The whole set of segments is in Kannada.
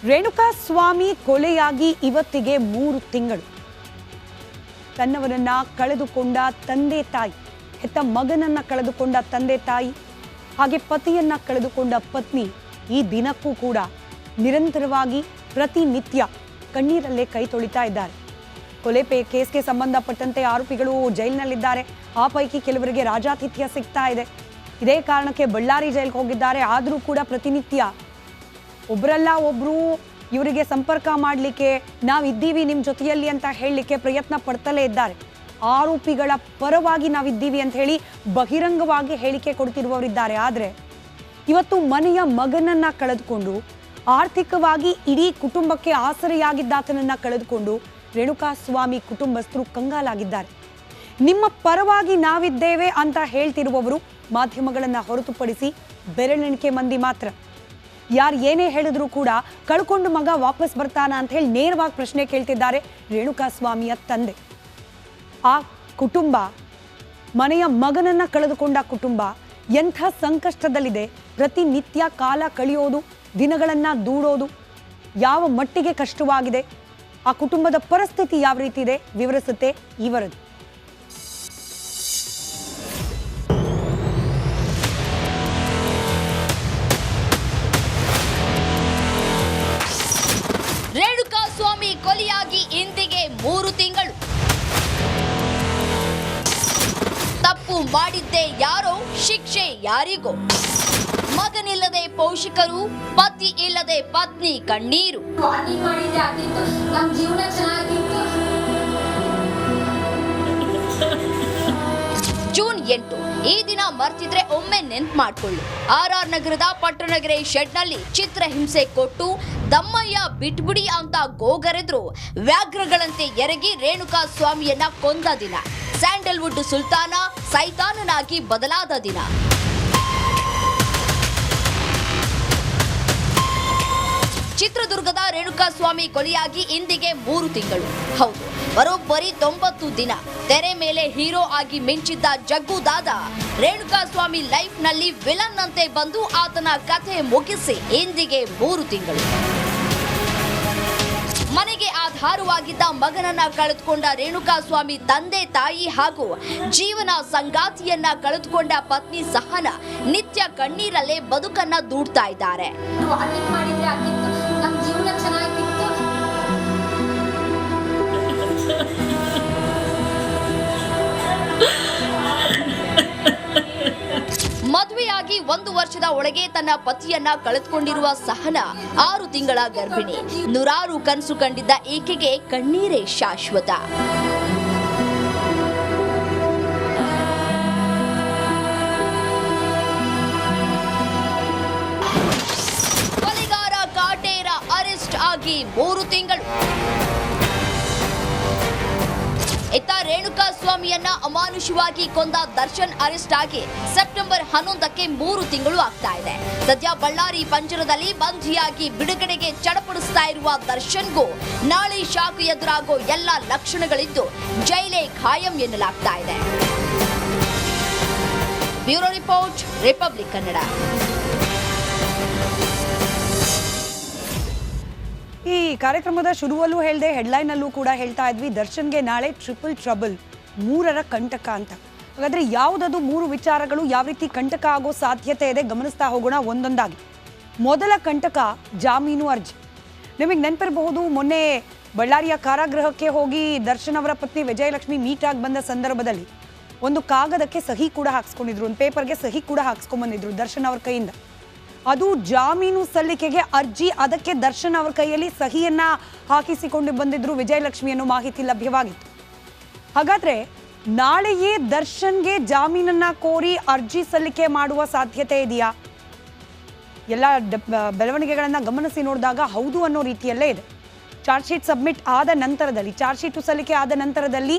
ರೇಣುಕಾ ಸ್ವಾಮಿ ಕೊಲೆಯಾಗಿ ಇವತ್ತಿಗೆ 3 ತಿಂಗಳು. ತನ್ನವರನ್ನ ಕಳೆದುಕೊಂಡ ತಂದೆ ತಾಯಿ, ಹೆತ್ತ ಮಗನನ್ನ ಕಳೆದುಕೊಂಡ ತಂದೆ ತಾಯಿ, ಹಾಗೆ ಪತಿಯನ್ನ ಕಳೆದುಕೊಂಡ ಪತ್ನಿ ಈ ದಿನಕ್ಕೂ ಕೂಡ ನಿರಂತರವಾಗಿ ಪ್ರತಿನಿತ್ಯ ಕಣ್ಣೀರಲ್ಲೇ ಕೈ ತೊಳಿತಾ ಇದ್ದಾರೆ. ಕೊಲೆ ಕೇಸ್ಗೆ ಸಂಬಂಧಪಟ್ಟಂತೆ ಆರೋಪಿಗಳು ಜೈಲಿನಲ್ಲಿದ್ದಾರೆ. ಆ ಪೈಕಿ ಕೆಲವರಿಗೆ ರಾಜಾತಿಥ್ಯ ಸಿಗ್ತಾ ಇದೆ. ಇದೇ ಕಾರಣಕ್ಕೆ ಬಳ್ಳಾರಿ ಜೈಲಿಗೆ ಹೋಗಿದ್ದಾರೆ. ಆದರೂ ಕೂಡ ಪ್ರತಿನಿತ್ಯ ಒಬ್ಬರಲ್ಲ ಒಬ್ರು ಇವರಿಗೆ ಸಂಪರ್ಕ ಮಾಡಲಿಕ್ಕೆ, ನಾವಿದ್ದೀವಿ ನಿಮ್ಮ ಜೊತೆಯಲ್ಲಿ ಅಂತ ಹೇಳಲಿಕ್ಕೆ ಪ್ರಯತ್ನ ಪಡ್ತಲೇ ಇದ್ದಾರೆ. ಆರೋಪಿಗಳ ಪರವಾಗಿ ನಾವಿದ್ದೀವಿ ಅಂತ ಹೇಳಿ ಬಹಿರಂಗವಾಗಿ ಹೇಳಿಕೆ ಕೊಡ್ತಿರುವವರಿದ್ದಾರೆ. ಆದರೆ ಇವತ್ತು ಮನೆಯ ಮಗನನ್ನ ಕಳೆದುಕೊಂಡು, ಆರ್ಥಿಕವಾಗಿ ಇಡೀ ಕುಟುಂಬಕ್ಕೆ ಆಸರೆಯಾಗಿದ್ದಾತನನ್ನ ಕಳೆದುಕೊಂಡು ರೇಣುಕಾ ಸ್ವಾಮಿ ಕುಟುಂಬಸ್ಥರು ಕಂಗಾಲಾಗಿದ್ದಾರೆ. ನಿಮ್ಮ ಪರವಾಗಿ ನಾವಿದ್ದೇವೆ ಅಂತ ಹೇಳ್ತಿರುವವರು ಮಾಧ್ಯಮಗಳನ್ನ ಹೊರತುಪಡಿಸಿ ಬೆರಳೆಣಿಕೆ ಮಂದಿ ಮಾತ್ರ. ಯಾರು ಏನೇ ಹೇಳಿದ್ರು ಕೂಡ ಕಳ್ಕೊಂಡು ಮಗ ವಾಪಸ್ ಬರ್ತಾನ ಅಂತ ಹೇಳಿ ನೇರವಾಗಿ ಪ್ರಶ್ನೆ ಕೇಳ್ತಿದ್ದಾರೆ ರೇಣುಕಾ ಸ್ವಾಮಿಯ ತಂದೆ. ಆ ಕುಟುಂಬ, ಮನೆಯ ಮಗನನ್ನ ಕಳೆದುಕೊಂಡ ಕುಟುಂಬ ಎಂಥ ಸಂಕಷ್ಟದಲ್ಲಿದೆ. ಪ್ರತಿನಿತ್ಯ ಕಾಲ ಕಳೆಯೋದು, ದಿನಗಳನ್ನ ದೂಡೋದು ಯಾವ ಮಟ್ಟಿಗೆ ಕಷ್ಟವಾಗಿದೆ, ಆ ಕುಟುಂಬದ ಪರಿಸ್ಥಿತಿ ಯಾವ ರೀತಿ ಇದೆ ವಿವರಿಸುತ್ತೆ ಈ ವರದಿ. ರೇಣುಕಾ ಸ್ವಾಮಿ ಕೊಲೆಯಾಗಿ ಇಂದಿಗೆ 3 ತಿಂಗಳು. ತಪ್ಪು ಮಾಡಿದ್ದೇ ಯಾರೋ, ಶಿಕ್ಷೆ ಯಾರಿಗೋ. ಮಗನಿಲ್ಲದೆ ಪೋಷಕರು, ಪತಿ ಇಲ್ಲದೆ ಪತ್ನಿ ಕಣ್ಣೀರು. ಜೂನ್ 8 ಈ ದಿನ ಮರ್ತಿದ್ರೆ ಒಮ್ಮೆ ನೆನ್ಪು ಮಾಡ್ಕೊಳ್ಳಿ. RR ನಗರದ ಪಟ್ಟಣಗೆರೆ ಶೆಡ್ನಲ್ಲಿ ಚಿತ್ರಹಿಂಸೆ ಕೊಟ್ಟು ದಮ್ಮಯ್ಯ ಬಿಟ್ಬಿಡಿ ಅಂತ ಗೋಗರೆದ್ರು ವ್ಯಾಘ್ರಗಳಂತೆ ಎರಗಿ ರೇಣುಕಾ ಸ್ವಾಮಿಯನ್ನ ಕೊಂದ ದಿನ. ಸ್ಯಾಂಡಲ್ವುಡ್ ಸುಲ್ತಾನ ಸೈತಾನನಾಗಿ ಬದಲಾದ ದಿನ. ಚಿತ್ರದುರ್ಗದ ರೇಣುಕಾ ಸ್ವಾಮಿ ಕೊಲೆಯಾಗಿ ಇಂದಿಗೆ 3 ತಿಂಗಳು. ಹೌದು, ಬರೋಬ್ಬರಿ 90 ದಿನ ತೆರೆ ಮೇಲೆ ಹೀರೋ ಆಗಿ ಮಿಂಚಿದ್ದ ಜಗ್ಗು ದಾದ ರೇಣುಕಾ ಸ್ವಾಮಿ ಲೈಫ್ ನಲ್ಲಿ ವಿಲನ್ ಅಂತೆ ಬಂದು ಆತನ ಕಥೆ ಮುಗಿಸಿ ಇಂದಿಗೆ 3 ತಿಂಗಳು. ಮನೆಗೆ ಆಧಾರವಾಗಿದ್ದ ಮಗನನ್ನ ಕಳೆದುಕೊಂಡ ರೇಣುಕಾ ಸ್ವಾಮಿ ತಂದೆ ತಾಯಿ ಹಾಗೂ ಜೀವನ ಸಂಗಾತಿಯನ್ನ ಕಳೆದುಕೊಂಡ ಪತ್ನಿ ಸಹನ ನಿತ್ಯ ಕಣ್ಣೀರಲ್ಲೇ ಬದುಕನ್ನ ದೂಡ್ತಾ ಇದ್ದಾರೆ. ಮದುವೆಯಾಗಿ 1 ವರ್ಷದ ಒಳಗೆ ತನ್ನ ಪತಿಯನ್ನ ಕಳೆದುಕೊಂಡಿರುವ ಸಹನ 6 ತಿಂಗಳ ಗರ್ಭಿಣಿ. 100 ಕನಸು ಕಂಡಿದ್ದ ಈಕೆಗೆ ಕಣ್ಣೀರೇ ಶಾಶ್ವತ. ಕೊಲೆಗಾರ ಕಾಟೇರ ಅರೆಸ್ಟ್ ಆಗಿ 3 ತಿಂಗಳು. ಇತ್ತ ರೇಣುಕಾ ಸ್ವಾಮಿಯನ್ನ ಅಮಾನುಷವಾಗಿ ಕೊಂದ ದರ್ಶನ್ ಅರೆಸ್ಟ್ ಆಗಿ ಸೆಪ್ಟೆಂಬರ್ 11ಕ್ಕೆ 3 ತಿಂಗಳು ಆಗ್ತಾ ಇದೆ. ಸದ್ಯ ಬಳ್ಳಾರಿ ಪಂಜರದಲ್ಲಿ ಬಂಧಿಯಾಗಿ ಬಿಡುಗಡೆಗೆ ಚಡಪಡಿಸ್ತಾ ಇರುವ ದರ್ಶನ್ಗೂ ನಾಳೆ ಶಾಖ ಎದುರಾಗೋ ಎಲ್ಲ ಲಕ್ಷಣಗಳಿದ್ದು ಜೈಲೇ ಖಾಯಂ ಎನ್ನಲಾಗ್ತಾ ಇದೆ. Bureau report, republic Kannada. ಈ ಕಾರ್ಯಕ್ರಮದ ಶುರುವಲ್ಲೂ ಹೇಳಿದೆ, ಹೆಡ್ಲೈನಲ್ಲೂ ಕೂಡ ಹೇಳ್ತಾ ಇದ್ವಿ, ದರ್ಶನ್ಗೆ ನಾಳೆ ಟ್ರಿಪಲ್ ಟ್ರಬಲ್, 3ರ ಕಂಟಕ ಅಂತ. ಹಾಗಾದ್ರೆ ಯಾವುದದು 3 ವಿಚಾರಗಳು, ಯಾವ ರೀತಿ ಕಂಟಕ ಆಗೋ ಸಾಧ್ಯತೆ ಇದೆ ಗಮನಿಸ್ತಾ ಹೋಗೋಣ ಒಂದೊಂದಾಗಿ. ಮೊದಲ ಕಂಟಕ ಜಾಮೀನು ಅರ್ಜಿ. ನಿಮಗೆ ನೆನಪಿರಬಹುದು, ಮೊನ್ನೆ ಬಳ್ಳಾರಿಯ ಕಾರಾಗೃಹಕ್ಕೆ ಹೋಗಿ ದರ್ಶನ್ ಅವರ ಪತ್ನಿ ವಿಜಯಲಕ್ಷ್ಮಿ ಮೀಟ್ ಆಗಿ ಬಂದ ಸಂದರ್ಭದಲ್ಲಿ ಒಂದು ಕಾಗದಕ್ಕೆ ಸಹಿ ಕೂಡ ಹಾಕ್ಸ್ಕೊಂಡಿದ್ರು, ಒಂದು ಪೇಪರ್ಗೆ ಸಹಿ ಕೂಡ ಹಾಕ್ಸ್ಕೊಂಡ್ಬಂದಿದ್ರು ದರ್ಶನ್ ಅವರ ಕೈಯಿಂದ. ಅದು ಜಾಮೀನು ಸಲ್ಲಿಕೆಗೆ ಅರ್ಜಿ. ಅದಕ್ಕೆ ದರ್ಶನ್ ಅವರ ಕೈಯಲ್ಲಿ ಸಹಿಯನ್ನ ಹಾಕಿಸಿಕೊಂಡು ಬಂದಿದ್ರು ವಿಜಯಲಕ್ಷ್ಮಿ ಅನ್ನೋ ಮಾಹಿತಿ ಲಭ್ಯವಾಗಿತ್ತು. ಹಾಗಾದ್ರೆ ನಾಳೆಯೇ ದರ್ಶನ್ಗೆ ಜಾಮೀನನ್ನ ಕೋರಿ ಅರ್ಜಿ ಸಲ್ಲಿಕೆ ಮಾಡುವ ಸಾಧ್ಯತೆ ಇದೆಯಾ? ಎಲ್ಲ ಬೆಳವಣಿಗೆಗಳನ್ನ ಗಮನಿಸಿ ನೋಡಿದಾಗ ಹೌದು ಅನ್ನೋ ರೀತಿಯಲ್ಲೇ ಇದೆ. ಚಾರ್ಜ್ ಶೀಟ್ ಸಬ್ಮಿಟ್ ಆದ ನಂತರದಲ್ಲಿ, ಚಾರ್ಜ್ ಶೀಟು ಸಲ್ಲಿಕೆ ಆದ ನಂತರದಲ್ಲಿ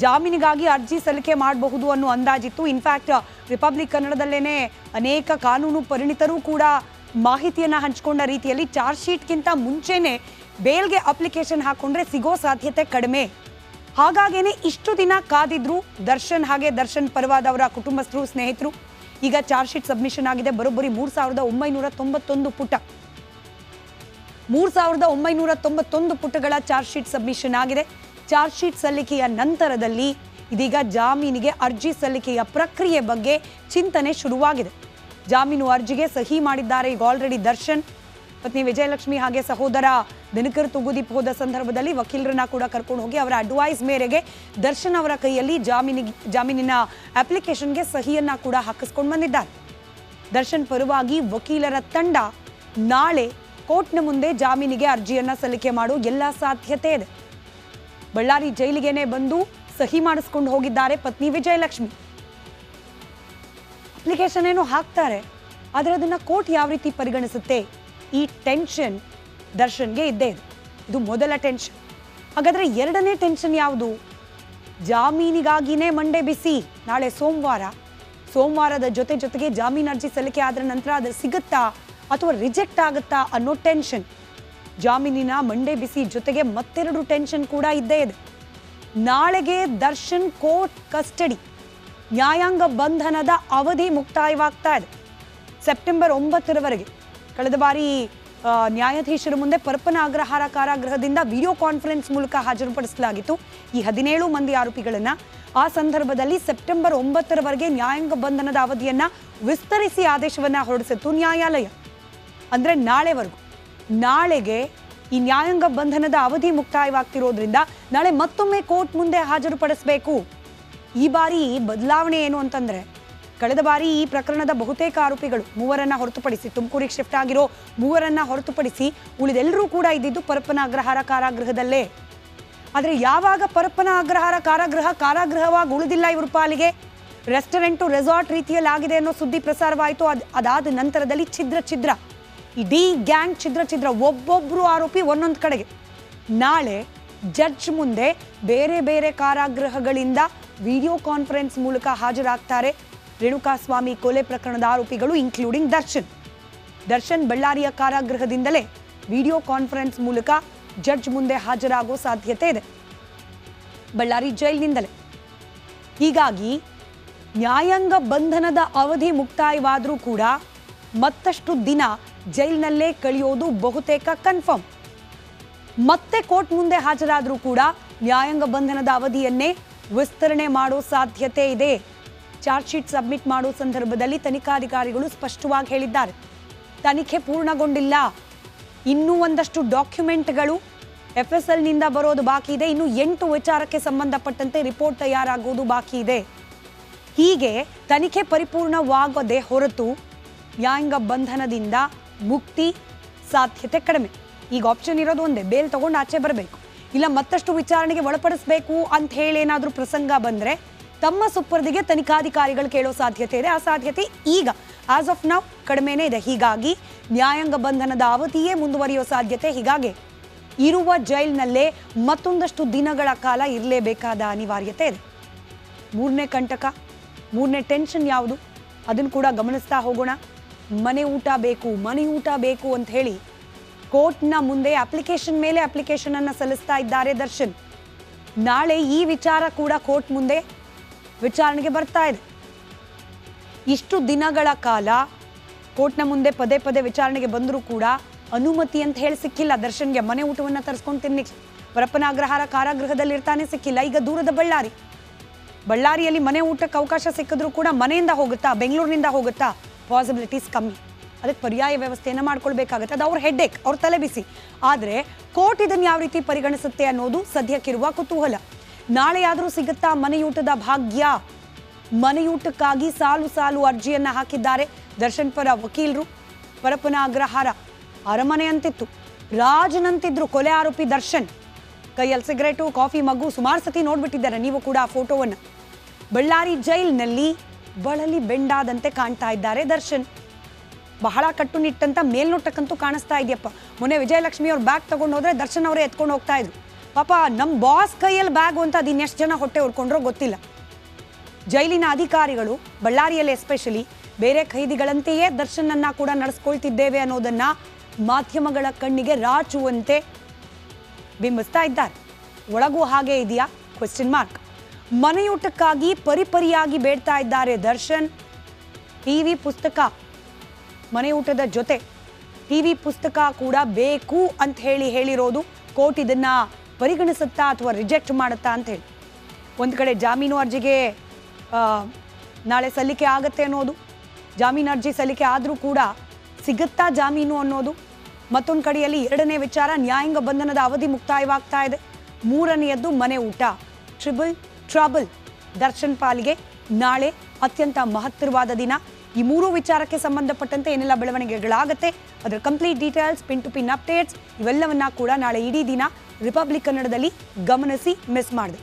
ಜಾಮೀನಿಗಾಗಿ ಅರ್ಜಿ ಸಲ್ಲಿಕೆ ಮಾಡಬಹುದು ಅನ್ನೋ ಅಂದಾಜಿತ್ತು. ಇನ್ಫ್ಯಾಕ್ಟ್ ರಿಪಬ್ಲಿಕ್ ಕನ್ನಡದಲ್ಲೇನೆ ಅನೇಕ ಕಾನೂನು ಪರಿಣಿತರು ಕೂಡ ಮಾಹಿತಿಯನ್ನು ಹಂಚಿಕೊಂಡ ರೀತಿಯಲ್ಲಿ ಚಾರ್ಜ್ ಶೀಟ್ಗಿಂತ ಮುಂಚೆನೆ ಬೇಲ್ಗೆ ಅಪ್ಲಿಕೇಶನ್ ಹಾಕೊಂಡ್ರೆ ಸಿಗೋ ಸಾಧ್ಯತೆ ಕಡಿಮೆ. ಹಾಗಾಗೇನೆ ಇಷ್ಟು ದಿನ ಕಾದಿದ್ರು ದರ್ಶನ್ ಹಾಗೆ ದರ್ಶನ್ ಪರವಾದವರ ಕುಟುಂಬಸ್ಥರು, ಸ್ನೇಹಿತರು. ಈಗ ಚಾರ್ಜ್ ಶೀಟ್ ಸಬ್ಮಿಷನ್ ಆಗಿದೆ. ಬರೋಬ್ಬರಿ 3991 ಪುಟ. 3991 ಪುಟಗಳ ಚಾರ್ಜ್ ಶೀಟ್ ಸಬ್ಮಿಷನ್ ಆಗಿದೆ. ಚಾರ್ಜ್ ಶೀಟ್ ಸಲ್ಲಿಕೆಯ ನಂತರದಲ್ಲಿ ಇದೀಗ ಜಾಮೀನಿಗೆ ಅರ್ಜಿ ಸಲ್ಲಿಕೆಯ ಪ್ರಕ್ರಿಯೆ ಬಗ್ಗೆ ಚಿಂತನೆ ಶುರುವಾಗಿದೆ. ಜಾಮೀನು ಅರ್ಜಿಗೆ ಸಹಿ ಮಾಡಿದ್ದಾರೆ ಈಗ ಆಲ್ರೆಡಿ ದರ್ಶನ್. ಪತ್ನಿ ವಿಜಯಲಕ್ಷ್ಮಿ ಹಾಗೆ ಸಹೋದರ ದಿನಕರ್ ತೂಗುದೀಪ್ ಹೋದ ಸಂದರ್ಭದಲ್ಲಿ ವಕೀಲರನ್ನ ಕೂಡ ಕರ್ಕೊಂಡು ಹೋಗಿ ಅವರ ಅಡ್ವೈಸ್ ಮೇರೆಗೆ ದರ್ಶನ್ ಅವರ ಕೈಯಲ್ಲಿ ಜಾಮೀನಿನ ಅಪ್ಲಿಕೇಶನ್ಗೆ ಸಹಿಯನ್ನ ಕೂಡ ಹಾಕಿಸ್ಕೊಂಡು ಬಂದಿದ್ದಾರೆ. ದರ್ಶನ್ ಪರವಾಗಿ ವಕೀಲರ ತಂಡ ನಾಳೆ ಕೋರ್ಟ್ನ ಮುಂದೆ ಜಾಮೀನಿಗೆ ಅರ್ಜಿಯನ್ನ ಸಲ್ಲಿಕೆ ಮಾಡುವ ಎಲ್ಲ ಸಾಧ್ಯತೆ ಇದೆ. ಬಳ್ಳಾರಿ ಜೈಲಿಗೆನೆ ಬಂದು ಸಹಿ ಮಾಡಿಸ್ಕೊಂಡು ಹೋಗಿದ್ದಾರೆ ಪತ್ನಿ ವಿಜಯಲಕ್ಷ್ಮಿ. ಅಪ್ಲಿಕೇಶನ್ ಏನೋ ಹಾಕ್ತಾರೆ, ಆದರೆ ಅದನ್ನ ಕೋರ್ಟ್ ಯಾವ ರೀತಿ ಪರಿಗಣಿಸುತ್ತೆ, ಈ ಟೆನ್ಷನ್ ದರ್ಶನ್ಗೆ ಇದ್ದೇ ಇದೆ. ಇದು ಮೊದಲ ಟೆನ್ಷನ್. ಹಾಗಾದ್ರೆ ಎರಡನೇ ಟೆನ್ಷನ್ ಯಾವುದು? ಜಾಮೀನಿಗಾಗಿನೇ ಮಂಡೆ ಬಿಸಿ. ನಾಳೆ ಸೋಮವಾರದ ಜೊತೆಗೆ ಜಾಮೀನು ಅರ್ಜಿ ಸಲ್ಲಿಕೆ ಆದ ನಂತರ ಅದು ಸಿಗುತ್ತಾ ಅಥವಾ ರಿಜೆಕ್ಟ್ ಆಗುತ್ತಾ ಅನ್ನೋ ಟೆನ್ಷನ್. ಜಾಮೀನಿನ ಮಂಡೆ ಬಿಸಿ ಜೊತೆಗೆ ಮತ್ತೆರಡು ಟೆನ್ಷನ್ ಕೂಡ ಇದ್ದೇ ಇದೆ. ನಾಳೆಗೆ ದರ್ಶನ್ ಕೋರ್ಟ್ ಕಸ್ಟಡಿ, ನ್ಯಾಯಾಂಗ ಬಂಧನದ ಅವಧಿ ಮುಕ್ತಾಯವಾಗ್ತಾ ಇದೆ ಸೆಪ್ಟೆಂಬರ್ 9ರವರೆಗೆ. ಕಳೆದ ಬಾರಿ ನ್ಯಾಯಾಧೀಶರ ಮುಂದೆ ಪರಪ್ಪನ ಅಗ್ರಹಾರ ಕಾರಾಗೃಹದಿಂದ ವಿಡಿಯೋ ಕಾನ್ಫರೆನ್ಸ್ ಮೂಲಕ ಹಾಜರುಪಡಿಸಲಾಗಿತ್ತು ಈ 17 ಮಂದಿ ಆರೋಪಿಗಳನ್ನ. ಆ ಸಂದರ್ಭದಲ್ಲಿ ಸೆಪ್ಟೆಂಬರ್ 9ರವರೆಗೆ ನ್ಯಾಯಾಂಗ ಬಂಧನದ ಅವಧಿಯನ್ನ ವಿಸ್ತರಿಸಿ ಆದೇಶವನ್ನ ಹೊರಡಿಸಿತ್ತು ನ್ಯಾಯಾಲಯ. ಅಂದ್ರೆ ನಾಳೆವರೆಗೂ. ನಾಳೆಗೆ ಈ ನ್ಯಾಯಾಂಗ ಬಂಧನದ ಅವಧಿ ಮುಕ್ತಾಯವಾಗ್ತಿರೋದ್ರಿಂದ ನಾಳೆ ಮತ್ತೊಮ್ಮೆ ಕೋರ್ಟ್ ಮುಂದೆ ಹಾಜರುಪಡಿಸಬೇಕು. ಈ ಬಾರಿ ಬದಲಾವಣೆ ಏನು ಅಂತಂದ್ರೆ, ಕಳೆದ ಬಾರಿ ಈ ಪ್ರಕರಣದ ಬಹುತೇಕ ಆರೋಪಿಗಳು 3ರನ್ನ ಹೊರತುಪಡಿಸಿ, ತುಮಕೂರಿಗೆ ಶಿಫ್ಟ್ ಆಗಿರೋ 3ರನ್ನ ಹೊರತುಪಡಿಸಿ ಉಳಿದೆಲ್ಲರೂ ಕೂಡ ಇದ್ದಿದ್ದು ಪರಪ್ಪನ ಅಗ್ರಹಾರ ಕಾರಾಗೃಹದಲ್ಲೇ. ಆದರೆ ಯಾವಾಗ ಪರಪ್ಪನ ಅಗ್ರಹಾರ ಕಾರಾಗೃಹವಾಗಿ ಉಳಿದಿಲ್ಲ ಇವ್ರ ಪಾಲಿಗೆ, ರೆಸ್ಟೋರೆಂಟು ರೆಸಾರ್ಟ್ ರೀತಿಯಲ್ಲಿ ಆಗಿದೆ ಅನ್ನೋ ಸುದ್ದಿ ಪ್ರಸಾರವಾಯಿತು. ಅದಾದ ನಂತರದಲ್ಲಿ ಛಿದ್ರ ಇಡೀ ಗ್ಯಾಂಗ್ ಛಿದ್ರ ಒಬ್ಬೊಬ್ರು ಆರೋಪಿ ಒಂದೊಂದು ಕಡೆಗೆ. ನಾಳೆ ಜಡ್ಜ್ ಮುಂದೆ ಬೇರೆ ಬೇರೆ ಕಾರಾಗೃಹಗಳಿಂದ ವಿಡಿಯೋ ಕಾನ್ಫರೆನ್ಸ್ ಮೂಲಕ ಹಾಜರಾಗ್ತಾರೆ ರೇಣುಕಾಸ್ವಾಮಿ ಕೊಲೆ ಪ್ರಕರಣದ ಆರೋಪಿಗಳು, ಇನ್ಕ್ಲೂಡಿಂಗ್ ದರ್ಶನ್ ಬಳ್ಳಾರಿಯ ಕಾರಾಗೃಹದಿಂದಲೇ ವಿಡಿಯೋ ಕಾನ್ಫರೆನ್ಸ್ ಮೂಲಕ ಜಡ್ಜ್ ಮುಂದೆ ಹಾಜರಾಗೋ ಸಾಧ್ಯತೆ ಇದೆ, ಬಳ್ಳಾರಿ ಜೈಲಿನಿಂದಲೇ. ಹೀಗಾಗಿ ನ್ಯಾಯಾಂಗ ಬಂಧನದ ಅವಧಿ ಮುಕ್ತಾಯವಾದರೂ ಕೂಡ ಮತ್ತಷ್ಟು ದಿನ ಜೈಲಿನಲ್ಲೇ ಕಳೆಯೋದು ಬಹುತೇಕ ಕನ್ಫರ್ಮ್. ಮತ್ತೆ ಕೋರ್ಟ್ ಮುಂದೆ ಹಾಜರಾದರೂ ಕೂಡ ನ್ಯಾಯಾಂಗ ಬಂಧನದ ಅವಧಿಯನ್ನೇ ವಿಸ್ತರಣೆ ಮಾಡೋ ಸಾಧ್ಯತೆ ಇದೆ. ಚಾರ್ಜ್ ಶೀಟ್ ಸಬ್ಮಿಟ್ ಮಾಡೋ ಸಂದರ್ಭದಲ್ಲಿ ತನಿಖಾಧಿಕಾರಿಗಳು ಸ್ಪಷ್ಟವಾಗಿ ಹೇಳಿದ್ದಾರೆ, ತನಿಖೆ ಪೂರ್ಣಗೊಂಡಿಲ್ಲ, ಇನ್ನೂ ಒಂದಷ್ಟು ಡಾಕ್ಯುಮೆಂಟ್ಗಳು FSLನಿಂದ ಬರೋದು ಬಾಕಿ ಇದೆ, ಇನ್ನು 8 ವಿಚಾರಕ್ಕೆ ಸಂಬಂಧಪಟ್ಟಂತೆ ರಿಪೋರ್ಟ್ ತಯಾರಾಗೋದು ಬಾಕಿ ಇದೆ. ಹೀಗೆ ತನಿಖೆ ಪರಿಪೂರ್ಣವಾಗದೆ ಹೊರತು ನ್ಯಾಯಾಂಗ ಬಂಧನದಿಂದ ಮುಕ್ತಿ ಸಾಧ್ಯತೆ ಕಡಿಮೆ. ಈಗ ಆಪ್ಷನ್ ಇರೋದು ಒಂದೇ, ಬೇಲ್ ತಗೊಂಡು ಆಚೆ ಬರಬೇಕು, ಇಲ್ಲ ಮತ್ತಷ್ಟು ವಿಚಾರಣೆಗೆ ಒಳಪಡಿಸಬೇಕು ಅಂತ ಹೇಳಿ ಏನಾದರೂ ಪ್ರಸಂಗ ಬಂದರೆ ತಮ್ಮ ಸುಪರ್ದಿಗೆ ತನಿಖಾಧಿಕಾರಿಗಳು ಕೇಳೋ ಸಾಧ್ಯತೆ ಇದೆ. ಆ ಸಾಧ್ಯತೆ ಈಗ ಆಸ್ ಆಫ್ ನೌ ಕಡಿಮೆನೇ ಇದೆ. ಹೀಗಾಗಿ ನ್ಯಾಯಾಂಗ ಬಂಧನದ ಅವಧಿಯೇ ಮುಂದುವರಿಯೋ ಸಾಧ್ಯತೆ. ಹೀಗಾಗಿ ಇರುವ ಜೈಲಿನಲ್ಲೇ ಮತ್ತೊಂದಷ್ಟು ದಿನಗಳ ಕಾಲ ಇರಲೇಬೇಕಾದ ಅನಿವಾರ್ಯತೆ ಇದೆ. ಮೂರನೇ ಕಂಟಕ, ಮೂರನೇ ಟೆನ್ಷನ್ ಯಾವುದು ಅದನ್ನು ಕೂಡ ಗಮನಿಸ್ತಾ ಹೋಗೋಣ. ಮನೆ ಊಟ ಬೇಕು ಅಂತ ಹೇಳಿ ಕೋರ್ಟ್ನ ಮುಂದೆ ಅಪ್ಲಿಕೇಶನ್ ಮೇಲೆ ಅಪ್ಲಿಕೇಶನ್ ಅನ್ನು ಸಲ್ಲಿಸ್ತಾ ಇದ್ದಾರೆ ದರ್ಶನ್. ನಾಳೆ ಈ ವಿಚಾರ ಕೂಡ ಕೋರ್ಟ್ ಮುಂದೆ ವಿಚಾರಣೆಗೆ ಬರ್ತಾ ಇದೆ. ಇಷ್ಟು ದಿನಗಳ ಕಾಲ ಕೋರ್ಟ್ನ ಮುಂದೆ ಪದೇ ವಿಚಾರಣೆಗೆ ಬಂದರೂ ಕೂಡ ಅನುಮತಿ ಅಂತ ಹೇಳಿ ಸಿಕ್ಕಿಲ್ಲ ದರ್ಶನ್ಗೆ. ಮನೆ ಊಟವನ್ನು ತರಿಸ್ಕೊಂಡು ತಿನ್ನಿಕ್ಕೆ ಪರಪ್ಪನ ಅಗ್ರಹಾರ ಕಾರಾಗೃಹದಲ್ಲಿ ಇರ್ತಾನೆ ಸಿಕ್ಕಿಲ್ಲ. ಈಗ ದೂರದ ಬಳ್ಳಾರಿಯಲ್ಲಿ ಮನೆ ಊಟಕ್ಕೆ ಅವಕಾಶ ಸಿಕ್ಕಿದ್ರೂ ಕೂಡ ಮನೆಯಿಂದ ಹೋಗುತ್ತಾ, ಬೆಂಗಳೂರಿನಿಂದ ಹೋಗುತ್ತಾ, ಪಾಸಿಬಿಲಿಟೀಸ್ ಕಮ್ಮಿ. ಅದಕ್ಕೆ ಪರ್ಯಾಯ ವ್ಯವಸ್ಥೆಯನ್ನು ಮಾಡ್ಕೊಳ್ಬೇಕಾಗತ್ತೆ. ಅದು ಅವ್ರ ಹೆಡ್ಡೇಕ್, ಅವ್ರ ತಲೆ ಬಿಸಿ. ಆದರೆ ಕೋರ್ಟ್ ಇದನ್ನು ಯಾವ ರೀತಿ ಪರಿಗಣಿಸುತ್ತೆ ಅನ್ನೋದು ಸದ್ಯಕ್ಕಿರುವ ಕುತೂಹಲ. ನಾಳೆಯಾದರೂ ಸಿಗುತ್ತಾ ಮನೆಯೂಟದ ಭಾಗ್ಯ? ಮನೆಯೂಟಕ್ಕಾಗಿ ಸಾಲು ಅರ್ಜಿಯನ್ನು ಹಾಕಿದ್ದಾರೆ ದರ್ಶನ್ ಪರ ವಕೀಲರು. ಪರಪ್ಪನ ಅಗ್ರಹಾರ ಅರಮನೆ ಅಂತಿತ್ತು, ರಾಜನಂತಿದ್ರು ಕೊಲೆ ಆರೋಪಿ ದರ್ಶನ್. ಕೈಯಲ್ಲಿ ಸಿಗರೇಟು, ಕಾಫಿ ಮಗ್ಗು ಸುಮಾರು ಸತಿ ನೋಡ್ಬಿಟ್ಟಿದ್ದಾರೆ ನೀವು ಕೂಡ ಆ ಫೋಟೋವನ್ನು. ಬಳ್ಳಾರಿ ಜೈಲಿನಲ್ಲಿ ಬಳಲಿ ಬೆಂಡಾದಂತೆ ಕಾಣ್ತಾ ಇದ್ದಾರೆ ದರ್ಶನ್. ಬಹಳ ಕಟ್ಟುನಿಟ್ಟಂತ ಮೇಲ್ನೋಟಕ್ಕಂತೂ ಕಾಣಿಸ್ತಾ ಇದೆಯಪ್ಪ. ಮೊನ್ನೆ ವಿಜಯಲಕ್ಷ್ಮಿ ಅವ್ರ ಬ್ಯಾಗ್ ತಗೊಂಡು ಹೋದ್ರೆ ದರ್ಶನ್ ಅವರೇ ಎತ್ಕೊಂಡು ಹೋಗ್ತಾ ಇದ್ರು. ಪಾಪ ನಮ್ಮ ಬಾಸ್ ಕೈಯಲ್ಲಿ ಬ್ಯಾಗು ಅಂತ ಅದು ಇನ್ನೆಷ್ಟು ಜನ ಹೊಟ್ಟೆ ಹೊಡ್ಕೊಂಡ್ರೋ ಗೊತ್ತಿಲ್ಲ. ಜೈಲಿನ ಅಧಿಕಾರಿಗಳು ಬಳ್ಳಾರಿಯಲ್ಲಿ ಎಸ್ಪೆಷಲಿ ಬೇರೆ ಖೈದಿಗಳಂತೆಯೇ ದರ್ಶನನ್ನ ಕೂಡ ನಡೆಸ್ಕೊಳ್ತಿದ್ದೇವೆ ಅನ್ನೋದನ್ನ ಮಾಧ್ಯಮಗಳ ಕಣ್ಣಿಗೆ ರಾಚುವಂತೆ ಬಿಂಬಿಸ್ತಾ ಇದ್ದಾರೆ. ಒಳಗೂ ಹಾಗೆ ಇದೆಯಾ? Question mark. ಮನೆಯೂಟಕ್ಕಾಗಿ ಪರಿಯಾಗಿ ಬೇಡ್ತಾ ಇದ್ದಾರೆ ದರ್ಶನ್. ಟಿವಿ, ಪುಸ್ತಕ, ಮನೆಯೂಟದ ಜೊತೆ ಟಿವಿ ಪುಸ್ತಕ ಕೂಡ ಬೇಕು ಅಂತ ಹೇಳಿರೋದು ಕೋರ್ಟ್ ಇದನ್ನ ಪರಿಗಣಿಸುತ್ತಾ ಅಥವಾ ರಿಜೆಕ್ಟ್ ಮಾಡುತ್ತಾ ಅಂತ ಹೇಳಿ. ಒಂದು ಕಡೆ ಜಾಮೀನು ಅರ್ಜಿಗೆ ನಾಳೆ ಸಲ್ಲಿಕೆ ಆಗತ್ತೆ ಅನ್ನೋದು, ಜಾಮೀನು ಅರ್ಜಿ ಸಲ್ಲಿಕೆ ಆದರೂ ಕೂಡ ಸಿಗುತ್ತಾ ಜಾಮೀನು ಅನ್ನೋದು, ಮತ್ತೊಂದು ಕಡೆಯಲ್ಲಿ ಎರಡನೇ ವಿಚಾರ ನ್ಯಾಯಾಂಗ ಬಂಧನದ ಅವಧಿ ಮುಕ್ತಾಯವಾಗ್ತಾ ಇದೆ, ಮೂರನೆಯದ್ದು ಮನೆ ಊಟ. ಟ್ರಬಲ್ ದರ್ಶನ್ ಪಾಲಿಗೆ ನಾಳೆ ಅತ್ಯಂತ ಮಹತ್ತರವಾದ ದಿನ. ಈ ಮೂರು ವಿಚಾರಕ್ಕೆ ಸಂಬಂಧಪಟ್ಟಂತೆ ಏನೆಲ್ಲ ಬೆಳವಣಿಗೆಗಳಾಗುತ್ತೆ ಅದರ complete details, pin to pin updates ಇವೆಲ್ಲವನ್ನ ಕೂಡ ನಾಳೆ ಇಡೀ ದಿನ ರಿಪಬ್ಲಿಕ್ ಕನ್ನಡದಲ್ಲಿ ಗಮನಿಸಿ, ಮಿಸ್ ಮಾಡಿದೆ.